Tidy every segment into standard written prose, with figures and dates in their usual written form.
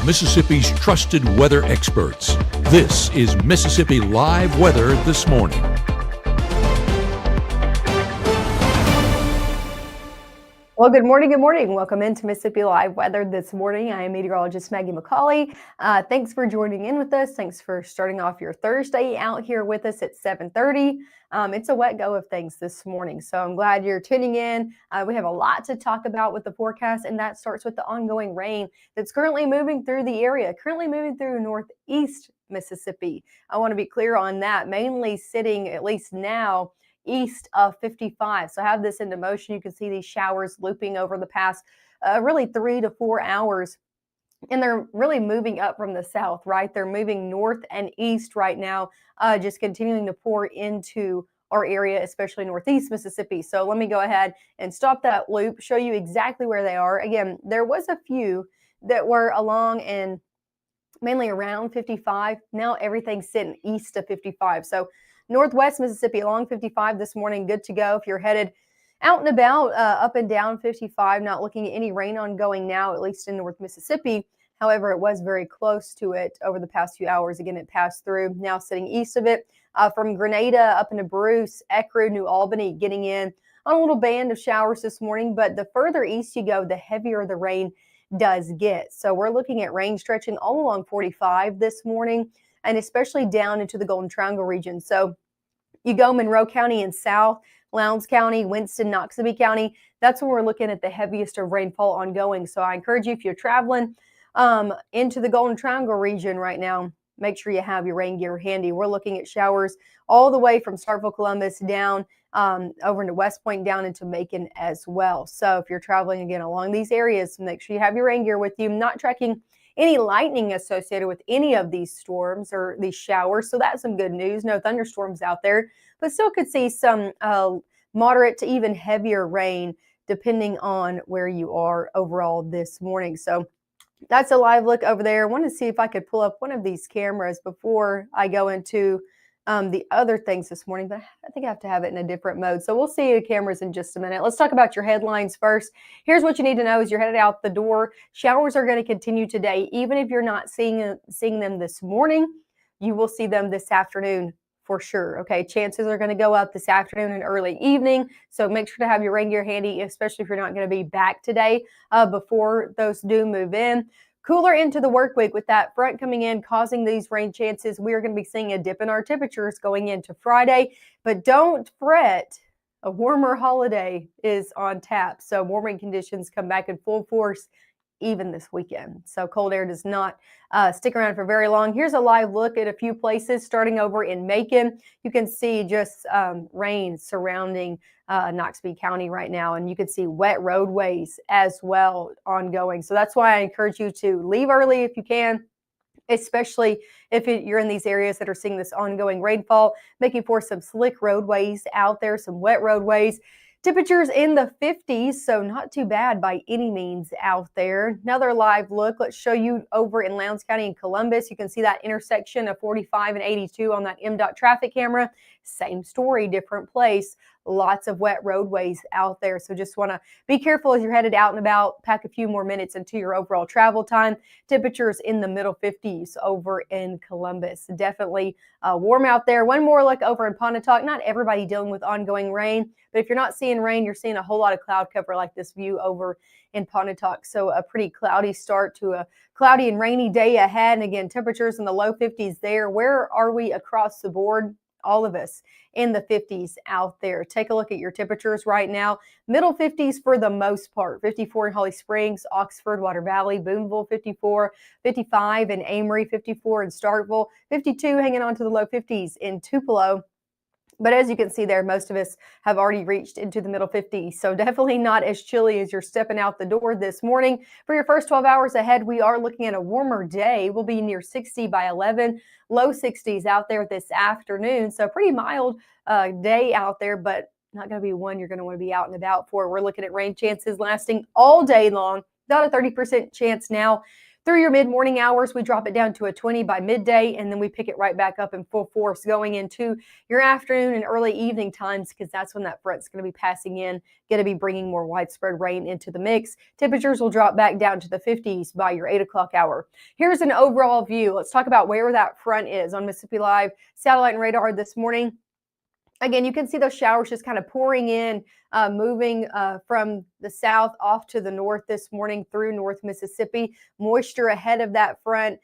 Mississippi's trusted weather experts. This is Mississippi Live Weather This Morning. Well, good morning. Good morning. Welcome into Mississippi Live Weather This Morning. I am meteorologist Maggye McCauley. Thanks for joining in with us. Thanks for starting off your Thursday out here with us at 7:30. It's a wet go of things this morning, so I'm glad you're tuning in. We have a lot to talk about with the forecast, and that starts with the ongoing rain that's currently moving through the area, currently moving through northeast Mississippi. I want to be clear on that, mainly sitting, at least now, east of 55. So have this into motion. You can see these showers looping over the past really 3 to 4 hours. And they're really moving up from the south, right? They're moving north and east right now, just continuing to pour into our area, especially northeast Mississippi. So let me go ahead and stop that loop, show you exactly where they are. Again, there was a few that were along and mainly around 55. Now everything's sitting east of 55. So northwest Mississippi along 55 this morning, good to go. If you're headed out and about, up and down 55, not looking at any rain ongoing now, at least in North Mississippi. However, it was very close to it over the past few hours. Again, it passed through, now sitting east of it. From Grenada up into Bruce, Ecru, New Albany, getting in on a little band of showers this morning. But the further east you go, the heavier the rain does get. So we're looking at rain stretching all along 45 this morning, and especially down into the Golden Triangle region. So you go Monroe County and south, Lowndes County, Winston, Noxubee County, that's when we're looking at the heaviest of rainfall ongoing. So I encourage you, if you're traveling into the Golden Triangle region right now, make sure you have your rain gear handy. We're looking at showers all the way from Starkville, Columbus down over into West Point, down into Macon as well. So if you're traveling again along these areas, make sure you have your rain gear with you. Not tracking any lightning associated with any of these storms or these showers. So that's some good news. No thunderstorms out there, but still could see some moderate to even heavier rain depending on where you are overall this morning. So that's a live look over there. I want to see if I could pull up one of these cameras before I go into the other things this morning, but I think I have to have it in a different mode. So we'll see the cameras in just a minute. Let's talk about your headlines first. Here's what you need to know as you're headed out the door. Showers are going to continue today. Even if you're not seeing them this morning, you will see them this afternoon for sure. Okay, chances are going to go up this afternoon and early evening. So make sure to have your rain gear handy, especially if you're not going to be back today before those do move in. Cooler into the work week with that front coming in, causing these rain chances. We are going to be seeing a dip in our temperatures going into Friday, but don't fret. A warmer holiday is on tap. So warming conditions come back in full force even this weekend. So cold air does not stick around for very long. Here's a live look at a few places starting over in Macon. You can see just rain surrounding Noxubee County right now, and you can see wet roadways as well ongoing. So that's why I encourage you to leave early if you can, especially if you're in these areas that are seeing this ongoing rainfall, making for some slick roadways out there, some wet roadways. Temperatures in the 50s, so not too bad by any means out there. Another live look, let's show you over in Lowndes County and Columbus. You can see that intersection of 45 and 82 on that MDOT traffic camera. Same story, different place. Lots of wet roadways out there. So just want to be careful as you're headed out and about. Pack a few more minutes into your overall travel time. Temperatures in the middle 50s over in Columbus. Definitely warm out there. One more look over in Pontotoc. Not everybody dealing with ongoing rain, but if you're not seeing rain, you're seeing a whole lot of cloud cover like this view over in Pontotoc. So a pretty cloudy start to a cloudy and rainy day ahead. And again, temperatures in the low 50s there. Where are we across the board? All of us in the 50s out there. Take a look at your temperatures right now. Middle 50s for the most part. 54 in Holly Springs, Oxford, Water Valley, Boonville 54, 55 in Amory, 54 in Starkville, 52 hanging on to the low 50s in Tupelo. But as you can see there, most of us have already reached into the middle 50s. So definitely not as chilly as you're stepping out the door this morning. For your first 12 hours ahead, we are looking at a warmer day. We'll be near 60 by 11, low 60s out there this afternoon. So pretty mild day out there, but not going to be one you're going to want to be out and about for. We're looking at rain chances lasting all day long. About a 30% chance now Through your mid-morning hours, we drop it down to a 20 by midday, and then we pick it right back up in full force going into your afternoon and early evening times, because that's when that front's going to be passing in, going to be bringing more widespread rain into the mix. Temperatures will drop back down to the 50s by your 8 o'clock hour. Here's an overall view. Let's talk about where that front is on Mississippi Live satellite and radar this morning. Again, you can see those showers just kind of pouring in, moving from the south off to the north this morning through North Mississippi. Moisture ahead of that front,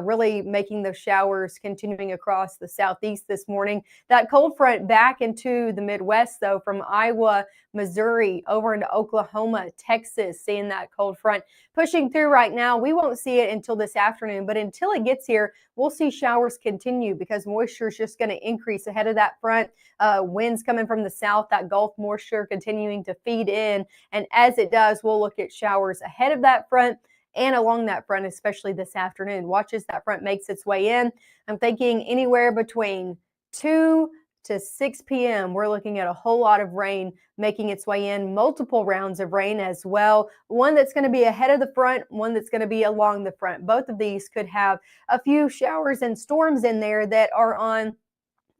really making those showers continuing across the southeast this morning. That cold front back into the Midwest, though, from Iowa, Missouri, over into Oklahoma, Texas, seeing that cold front pushing through right now. We won't see it until this afternoon, but until it gets here, we'll see showers continue because moisture is just going to increase ahead of that front. Winds coming from the south, that Gulf moisture continuing to feed in. And as it does, we'll look at showers ahead of that front and along that front, especially this afternoon. Watch as that front makes its way in. I'm thinking anywhere between 2 to 6 p.m. We're looking at a whole lot of rain making its way in, multiple rounds of rain as well. One that's going to be ahead of the front, one that's going to be along the front. Both of these could have a few showers and storms in there that are on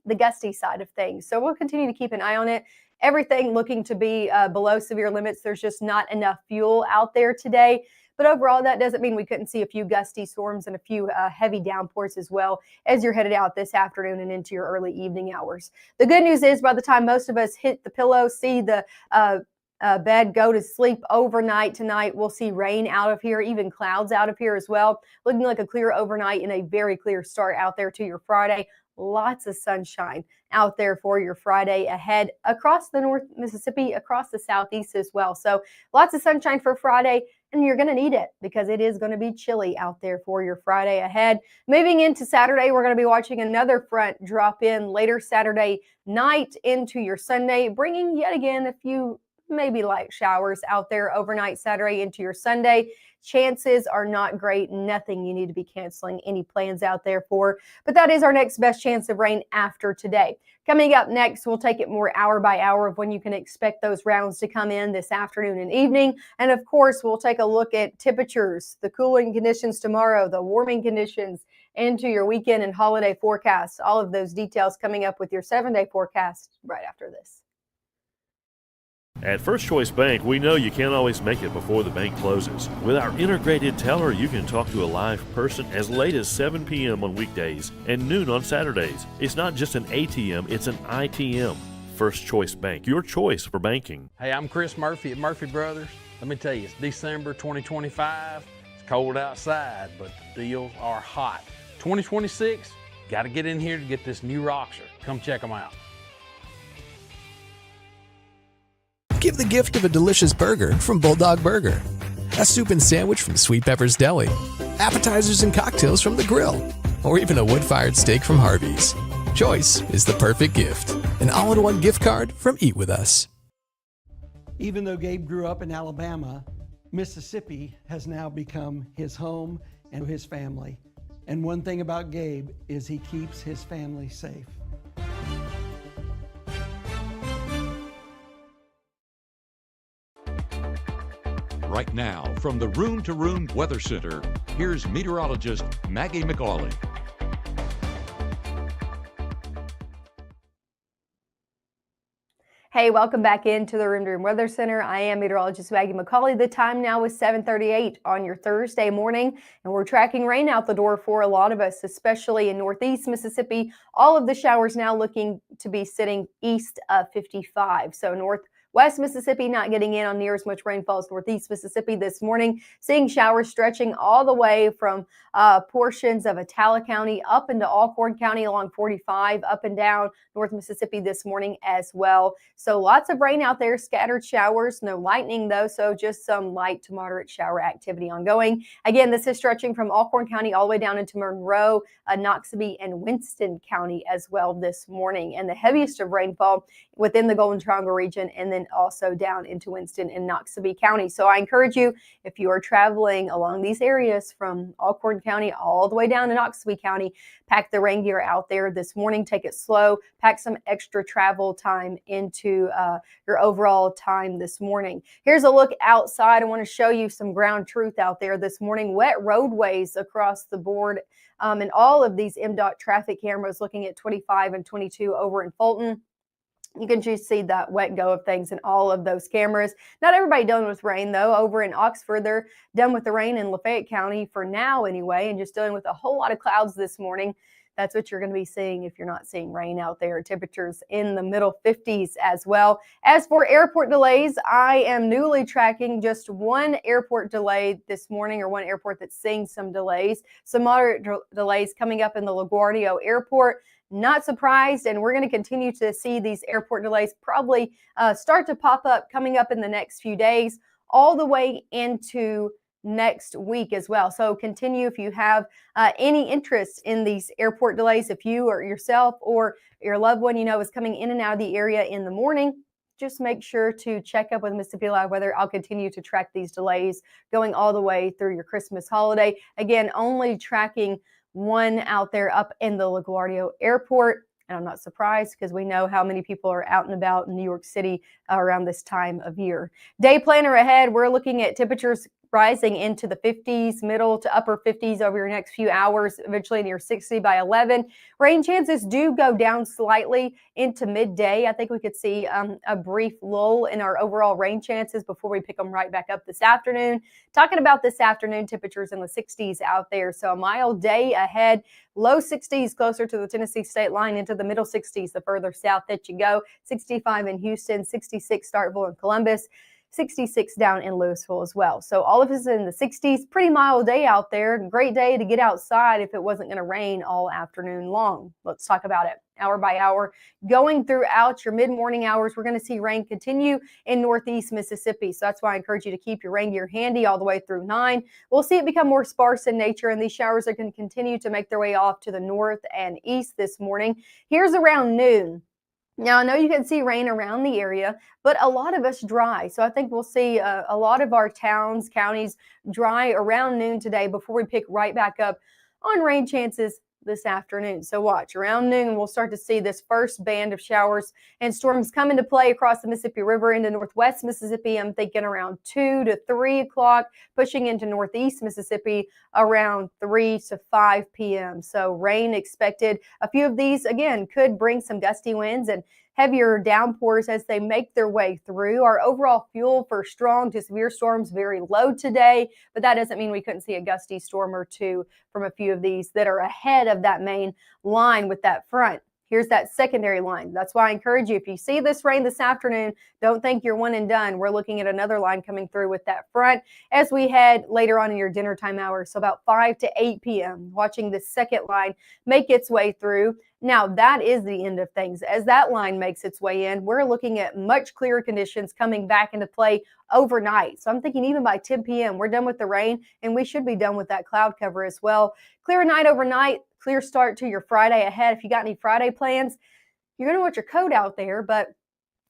the gusty side of things. So we'll continue to keep an eye on it. Everything looking to be below severe limits. There's just not enough fuel out there today. But overall, that doesn't mean we couldn't see a few gusty storms and a few heavy downpours as well as you're headed out this afternoon and into your early evening hours. The good news is by the time most of us hit the pillow, see the bed, go to sleep overnight tonight, we'll see rain out of here, even clouds out of here as well. Looking like a clear overnight and a very clear start out there to your Friday. Lots of sunshine out there for your Friday ahead across the North Mississippi, across the southeast as well. So lots of sunshine for Friday, and you're going to need it because it is going to be chilly out there for your Friday ahead. Moving into Saturday, we're going to be watching another front drop in later Saturday night into your Sunday, bringing yet again a few maybe light showers out there overnight Saturday into your Sunday. Chances are not great. Nothing you need to be canceling any plans out there for. But that is our next best chance of rain after today. Coming up next, we'll take it more hour by hour of when you can expect those rounds to come in this afternoon and evening. And of course, we'll take a look at temperatures, the cooling conditions tomorrow, the warming conditions into your weekend and holiday forecast. All of those details coming up with your 7-day forecast right after this. At First Choice Bank, we know you can't always make it before the bank closes. With our integrated teller, you can talk to a live person as late as 7 p.m. on weekdays and noon on Saturdays. It's not just an ATM, it's an ITM. First Choice Bank, your choice for banking. Hey, I'm Chris Murphy at Murphy Brothers. Let me tell you, it's December 2025. It's cold outside, but the deals are hot. 2026, got to get in here to get this new Roxer. Come check them out. Give the gift of a delicious burger from Bulldog Burger, a soup and sandwich from Sweet Pepper's Deli, appetizers and cocktails from The Grill, or even a wood-fired steak from Harvey's. Choice is the perfect gift. An all-in-one gift card from Eat With Us. Even though Gabe grew up in Alabama, Mississippi has now become his home and his family. And one thing about Gabe is he keeps his family safe. Right now, from the Room to Room Weather Center, here's meteorologist Maggye McCauley. Hey, welcome back into the Room to Room Weather Center. I am meteorologist Maggye McCauley. The time now is 7:38 on your Thursday morning, and we're tracking rain out the door for a lot of us, especially in northeast Mississippi. All of the showers now looking to be sitting east of 55. So West Mississippi not getting in on near as much rainfall as northeast Mississippi this morning. Seeing showers stretching all the way from portions of Attala County up into Alcorn County along 45, up and down North Mississippi this morning as well. So lots of rain out there, scattered showers, no lightning though, so just some light to moderate shower activity ongoing. Again, this is stretching from Alcorn County all the way down into Monroe, Noxubee, and Winston County as well this morning. And the heaviest of rainfall within the Golden Triangle region and then then also down into Winston and Noxubee County. So I encourage you, if you are traveling along these areas from Alcorn County all the way down to Noxubee County, pack the rain gear out there this morning. Take it slow. Pack some extra travel time into your overall time this morning. Here's a look outside. I want to show you some ground truth out there this morning. Wet roadways across the board. And all of these MDOT traffic cameras looking at 25 and 22 over in Fulton. You can just see that wet go of things in all of those cameras. Not everybody done with rain, though. Over in Oxford, they're done with the rain in Lafayette County for now anyway, and just dealing with a whole lot of clouds this morning. That's what you're going to be seeing if you're not seeing rain out there. Temperatures in the middle 50s as well. As for airport delays, I am newly tracking just one airport delay this morning, or one airport that's seeing some delays. Some moderate delays coming up in the LaGuardia Airport. Not surprised, and we're going to continue to see these airport delays probably start to pop up coming up in the next few days, all the way into next week as well. So continue if you have any interest in these airport delays. If you or yourself or your loved one is coming in and out of the area in the morning, just make sure to check up with Mississippi Live Weather. I'll continue to track these delays going all the way through your Christmas holiday. Again, only tracking one out there up in the LaGuardia Airport. And I'm not surprised because we know how many people are out and about in New York City around this time of year. Day planner ahead, we're looking at temperatures rising into the 50s, middle to upper 50s over your next few hours, eventually near 60 by 11. Rain chances do go down slightly into midday. I think we could see a brief lull in our overall rain chances before we pick them right back up this afternoon. Talking about this afternoon, temperatures in the 60s out there. So a mild day ahead, low 60s closer to the Tennessee state line, into the middle 60s the further south that you go. 65 in Houston, 66 Starkville and Columbus. 66 down in Louisville as well. So all of us in the 60s, pretty mild day out there. Great day to get outside if it wasn't going to rain all afternoon long. Let's talk about it hour by hour. Going throughout your mid-morning hours, we're going to see rain continue in northeast Mississippi. So that's why I encourage you to keep your rain gear handy all the way through 9. We'll see it become more sparse in nature, and these showers are going to continue to make their way off to the north and east this morning. Here's around noon. Now, I know you can see rain around the area, but a lot of us dry. So I think we'll see a lot of our towns, counties dry around noon today before we pick right back up on rain chances this afternoon. So watch, around noon, we'll start to see this first band of showers and storms come into play across the Mississippi River into northwest Mississippi. I'm thinking around 2 to 3 o'clock, pushing into northeast Mississippi around 3 to 5 p.m. So rain expected. A few of these, again, could bring some gusty winds and heavier downpours as they make their way through. Our overall fuel for strong to severe storms very low today, but that doesn't mean we couldn't see a gusty storm or two from a few of these that are ahead of that main line with that front. Here's that secondary line. That's why I encourage you, if you see this rain this afternoon, don't think you're one and done. We're looking at another line coming through with that front as we head later on in your dinner time hours. So about 5 to 8 p.m., watching the second line make its way through. Now, that is the end of things. As that line makes its way in, we're looking at much clearer conditions coming back into play overnight. So I'm thinking even by 10 p.m., we're done with the rain, and we should be done with that cloud cover as well. Clear night overnight, clear start to your Friday ahead. If you got any Friday plans, you're going to want your coat out there, but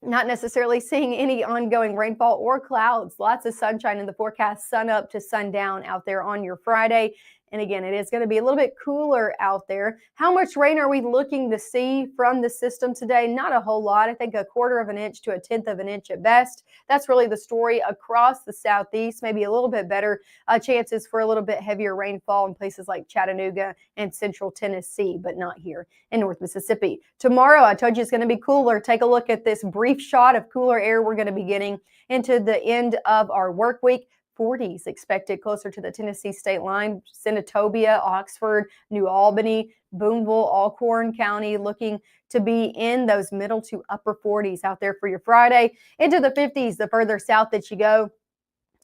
not necessarily seeing any ongoing rainfall or clouds. Lots of sunshine in the forecast, sun up to sundown out there on your Friday. And again, it is going to be a little bit cooler out there. How much rain are we looking to see from the system today? Not a whole lot. I think 1/4 of an inch to 1/10 of an inch at best. That's really the story across the southeast. Maybe a little bit better chances for a little bit heavier rainfall in places like Chattanooga and central Tennessee, but not here in North Mississippi. Tomorrow, I told you it's going to be cooler. Take a look at this brief shot of cooler air we're going to be getting into the end of our work week. 40s expected closer to the Tennessee state line. Senatobia, Oxford, New Albany, Boonville, Alcorn County looking to be in those middle to upper 40s out there for your Friday. Into the 50s the further south that you go.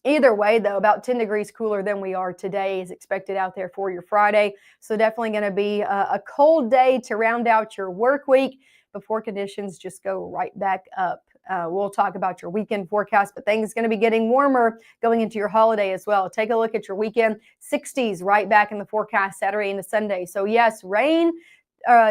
Either way, though, about 10 degrees cooler than we are today is expected out there for your Friday. So definitely going to be a cold day to round out your work week before conditions just go right back up. We'll talk about your weekend forecast, but things going to be getting warmer going into your holiday as well. Take a look at your weekend. 60s right back in the forecast Saturday into Sunday. So yes, rain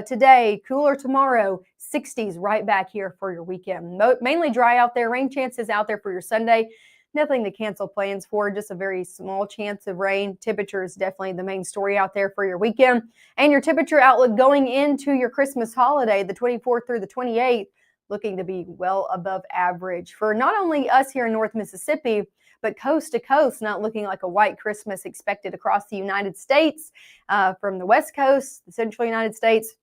today, cooler tomorrow, 60s right back here for your weekend. Mainly dry out there. Rain chances out there for your Sunday. Nothing to cancel plans for, just a very small chance of rain. Temperature is definitely the main story out there for your weekend. And your temperature outlook going into your Christmas holiday, the 24th through the 28th, looking to be well above average for not only us here in North Mississippi, but coast to coast, not looking like a white Christmas expected across the United States, from the West Coast, the central United States,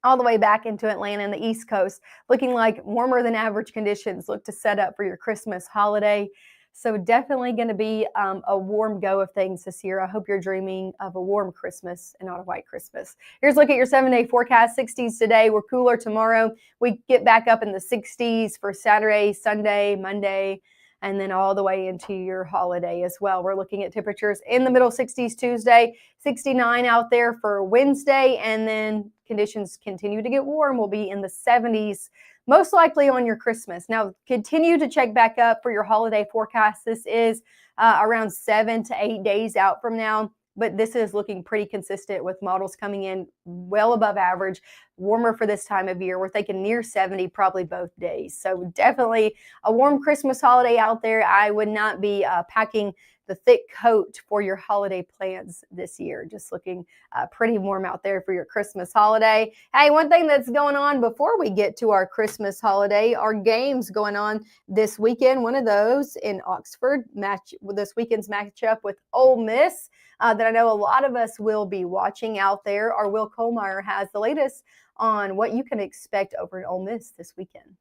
all the way back into Atlanta and the East Coast, looking like warmer than average conditions look to set up for your Christmas holiday. So definitely going to be a warm go of things this year. I hope you're dreaming of a warm Christmas and not a white Christmas. Here's a look at your 7-day forecast. 60s today. We're cooler tomorrow. We get back up in the 60s for Saturday, Sunday, Monday, and then all the way into your holiday as well. We're looking at temperatures in the middle 60s Tuesday, 69 out there for Wednesday, and then conditions continue to get warm. We'll be in the 70s, most likely on your Christmas. Now, continue to check back up for your holiday forecast. This is around 7 to 8 days out from now, but this is looking pretty consistent with models coming in well above average, warmer for this time of year. We're thinking near 70 probably both days. So definitely a warm Christmas holiday out there. I would not be packing the thick coat for your holiday plans this year. Just looking pretty warm out there for your Christmas holiday. Hey, one thing that's going on before we get to our Christmas holiday are games going on this weekend. One of those in Oxford, this weekend's matchup with Ole Miss that I know a lot of us will be watching out there. Our Will Kohlmeyer has the latest on what you can expect over in Ole Miss this weekend.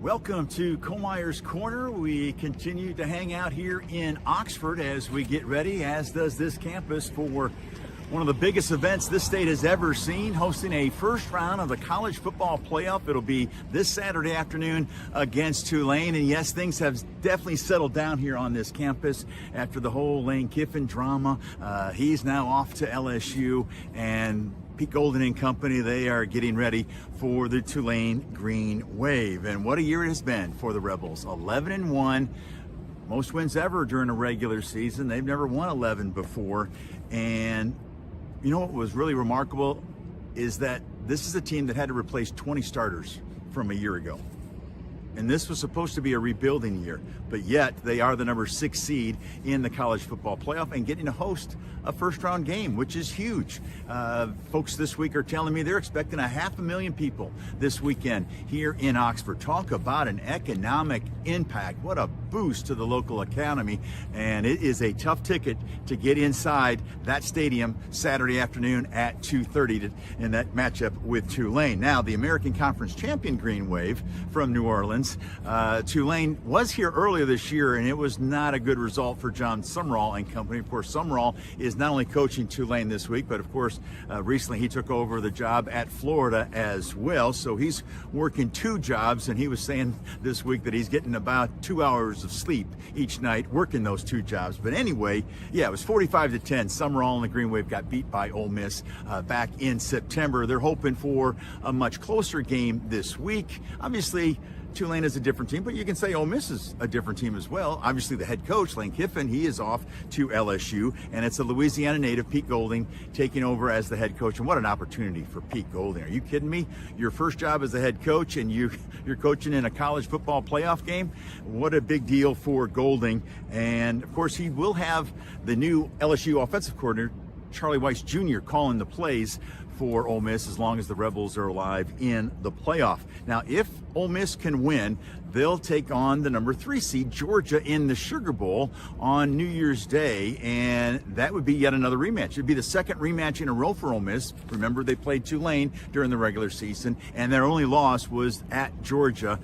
Welcome to Kohlmeyer's Corner. We continue to hang out here in Oxford as we get ready, as does this campus, for one of the biggest events this state has ever seen, hosting a first round of the college football playoff. It'll be this Saturday afternoon against Tulane. And yes, things have definitely settled down here on this campus after the whole Lane Kiffin drama. He's now off to LSU, and Pete Golden and company, they are getting ready for the Tulane Green Wave. And what a year it has been for the Rebels. 11-1, most wins ever during a regular season. They've never won 11 before. And you know what was really remarkable is that this is a team that had to replace 20 starters from a year ago. And this was supposed to be a rebuilding year, but yet they are the number 6 seed in the college football playoff and getting to host a first round game, which is huge. Folks this week are telling me they're expecting 500,000 people this weekend here in Oxford. Talk about an economic impact. What a boost to the local economy. And it is a tough ticket to get inside that stadium Saturday afternoon at 2:30 in that matchup with Tulane. Now, the American Conference champion Green Wave from New Orleans. Tulane was here earlier this year, and it was not a good result for John Sumrall and company. Of course, Sumrall is not only coaching Tulane this week, but of course, recently he took over the job at Florida as well. So he's working 2 jobs, and he was saying this week that he's getting about 2 hours of sleep each night working those 2 jobs. But anyway, yeah, it was 45-10. Sumrall and the Green Wave got beat by Ole Miss back in September. They're hoping for a much closer game this week. Obviously, Tulane is a different team, but you can say Ole Miss is a different team as well. Obviously, the head coach, Lane Kiffin, he is off to LSU, and it's a Louisiana native, Pete Golding, taking over as the head coach. And what an opportunity for Pete Golding. Are you kidding me? Your first job as the head coach, and you're coaching in a college football playoff game? What a big deal for Golding. And, of course, he will have the new LSU offensive coordinator, Charlie Weiss Jr., calling the plays for Ole Miss as long as the Rebels are alive in the playoff. Now, if Ole Miss can win, they'll take on the number 3 seed Georgia in the Sugar Bowl on New Year's Day, and that would be yet another rematch. It'd be the second rematch in a row for Ole Miss. Remember, they played Tulane during the regular season, and their only loss was at Georgia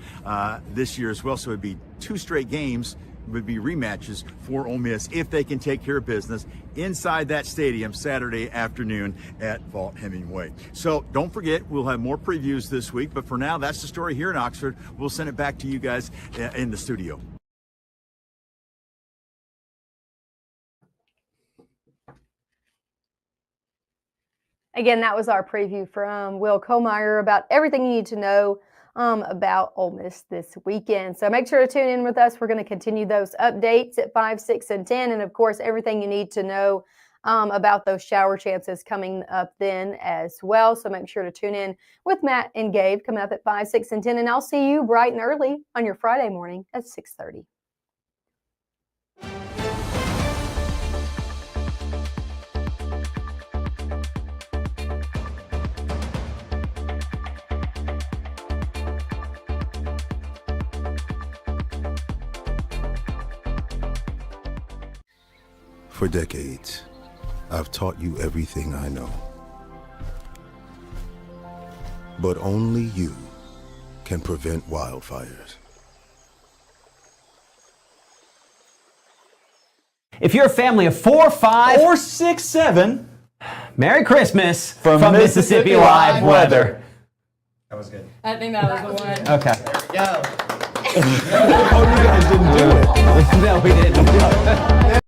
this year as well. So it'd be 2 straight games would be rematches for Ole Miss if they can take care of business inside that stadium Saturday afternoon at Vaught Hemingway. So don't forget, we'll have more previews this week, but for now, that's the story here in Oxford. We'll send it back to you guys in the studio. Again, that was our preview from Will Kohlmeyer about everything you need to know about Ole Miss this weekend. So make sure to tune in with us. We're going to continue those updates at 5, 6, and 10. And, of course, everything you need to know about those shower chances coming up then as well. So make sure to tune in with Matt and Gabe coming up at 5, 6, and 10. And I'll see you bright and early on your Friday morning at 6:30. For decades, I've taught you everything I know. But only you can prevent wildfires. If you're a family of 4, 5, or 6, 7, Merry Christmas from Mississippi Live Weather. That was good. I think that was the one. Okay. There we go. Oh, you guys didn't do it. No, we didn't.